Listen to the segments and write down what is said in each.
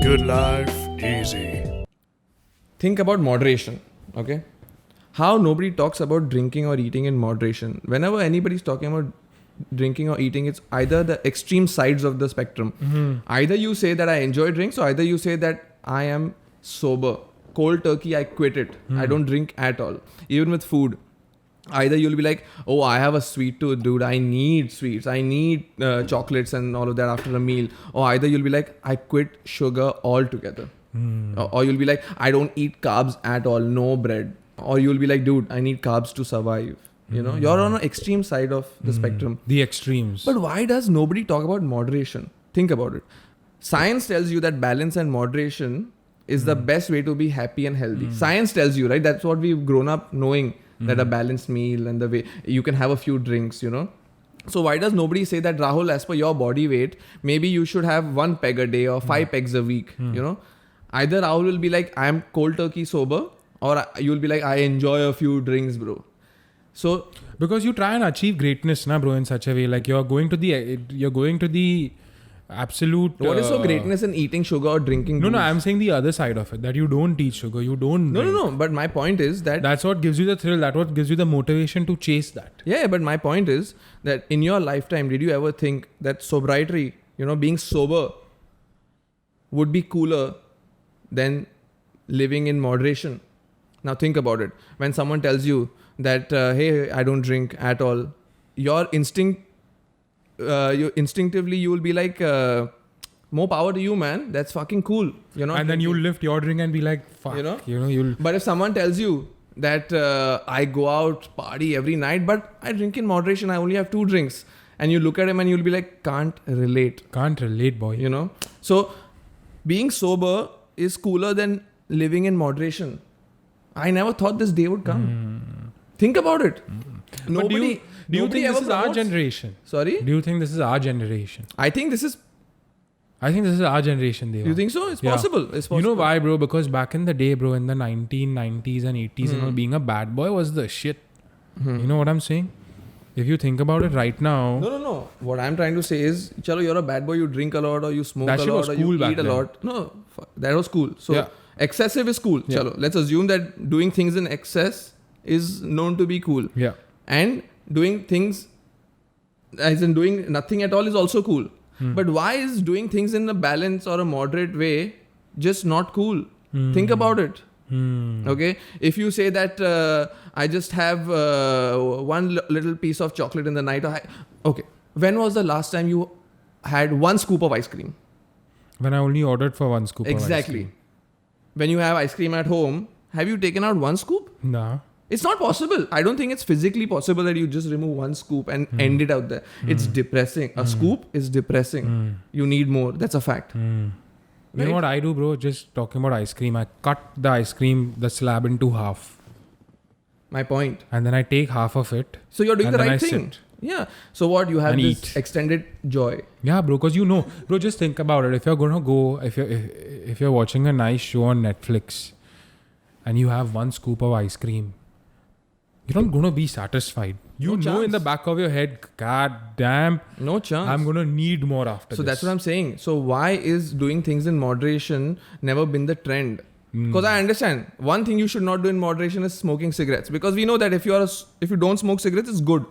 good life easy. Think about moderation, okay? How nobody talks about drinking or eating in moderation. Whenever anybody's talking about drinking or eating, it's either the extreme sides of the spectrum. Either you say that I enjoy drinks, or either you say that I am sober. Cold turkey, I quit it. I don't drink at all. Even with food. Either you'll be like, oh, I have a sweet tooth, dude. I need sweets. I need chocolates and all of that after a meal. Or either you'll be like, I quit sugar altogether. Or you'll be like, I don't eat carbs at all. No bread. Or you'll be like, dude, I need carbs to survive. You know, you're on an extreme side of the spectrum. The extremes. But why does nobody talk about moderation? Think about it. Science tells you that balance and moderation is the best way to be happy and healthy. Science tells you, right? That's what we've grown up knowing, that a balanced meal and the way you can have a few drinks, you know. So why does nobody say that, Rahul, as per your body weight, maybe you should have 1 peg a day or 5 pegs a week, you know? Either Rahul will be like, I'm cold turkey sober, or you'll be like, I enjoy a few drinks, bro. So because you try and achieve greatness, na bro, in such a way, like you're going to the absolute. what is so greatness in eating sugar or drinking booze? No, I'm saying the other side of it, that you don't eat sugar, you don't. No. But my point is that That's what gives you the thrill. That's what gives you the motivation to chase that. yeah, but my point is that in your lifetime, did you ever think that sobriety, you know, being sober, would be cooler than living in moderation? Now think about it. When someone tells you that, hey, I don't drink at all, your instinctively you will be like, more power to you, man. That's fucking cool. You know. And then you'll lift your drink and be like, fuck. You know? You'll. But if someone tells you that I go out party every night, but I drink in moderation, I only have 2 drinks, and you look at him and you'll be like, can't relate. Can't relate, boy. You know. So being sober is cooler than living in moderation. I never thought this day would come. Think about it. But do you nobody think ever this is our promotes- generation? Sorry? Do you think this is our generation? I think this is. I think this is our generation, Deva. You think so? It's Yeah. possible. It's possible. You know why, bro? Because back in the day, bro, in the 1990s and 80s and all, being a bad boy was the shit. You know what I'm saying? If you think about it right now, No. What I'm trying to say is, chalo, you're a bad boy, you drink a lot or you smoke That a shit lot was or cool you back eat a then. lot. No, that was cool. So Yeah. excessive is cool. Yeah. Chalo, let's assume that doing things in excess is known to be cool. yeah. And doing things, as in doing nothing at all, is also cool. But why is doing things in a balanced or a moderate way just not cool? Think about it. Okay, if you say that I just have one little piece of chocolate in the night, okay, when was the last time you had 1 scoop of ice cream? When I only ordered for 1 scoop of ice Exactly. cream. When you have ice cream at home, have you taken out 1 scoop? Nah. It's not possible. I don't think it's physically possible that you just remove 1 scoop and end it out there. It's depressing. A scoop is depressing. You need more. That's a fact. You Right? know what I do, bro? Just talking about ice cream. I cut the ice cream, the slab into half. My point. And then I take half of it. So you're doing And the then right I thing. sit. Yeah. So what? You have And this eat. extended joy. Yeah, bro, because you know, bro, just think about it. If you're gonna go, if you're watching a nice show on Netflix and you have 1 scoop of ice cream, you're not gonna be satisfied. You No know in chance. the back of your head, God damn, No chance. I'm gonna need more after So this. that's what I'm saying. So why is doing things in moderation never been the trend? Because I understand one thing you should not do in moderation is smoking cigarettes, because we know that if you don't smoke cigarettes, it's good.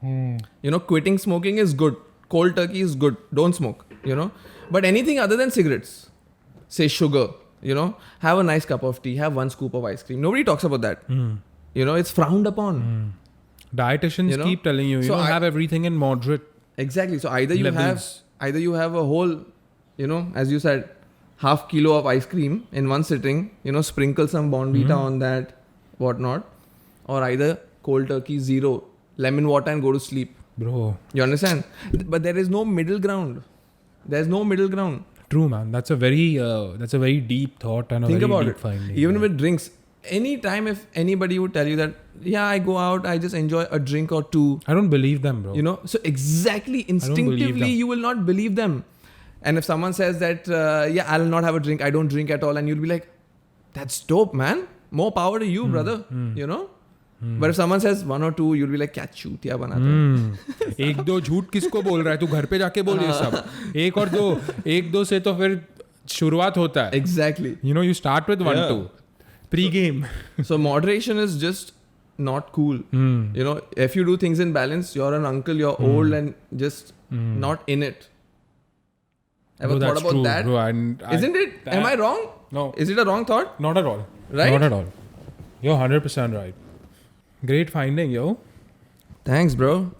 You know, quitting smoking is good. Cold turkey is good. Don't smoke. You know, but anything other than cigarettes, say sugar. You know, have a nice cup of tea. Have 1 scoop of ice cream. Nobody talks about that. You know, it's frowned upon. Dietitians You know? keep telling you, So have everything in moderate. Exactly. So either you Levels. have a whole, you know, as you said, half kilo of ice cream in one sitting, you know, sprinkle some Bonvita on that, whatnot, or either cold turkey 0, lemon water and go to sleep. Bro, You understand? But there is no middle ground. There's no middle ground. true, man. That's a very deep thought and a Think very about deep it. finding. Even man. with drinks, anytime if anybody would tell you that, yeah, I go out, I just enjoy a drink or 2, I don't believe them, bro. you know, so exactly believe instinctively them. you will not believe them. And if someone says that, yeah, I'll not have a drink, I don't drink at all, and you'll be like, that's dope, man. More power to you, brother. You know? But if someone says 1 or 2, you'll be like, क्या चूतिया बनाता है? एक दो झूठ किसको बोल रहा है तू घर पे जाके बोल ये सब एक दो से तो फिर शुरुआत होता है. Exactly. You know, you start with 1-2 pre-game. So moderation is just not cool. You know, if you do things in balance, you're an uncle, you're old and just not in it. Ever Bro, thought that's about true, that? bro. And Isn't it? Am I wrong? No, Is it a wrong thought? not at all. Right? Not at all. You're 100% right. Great finding, yo. Thanks, bro.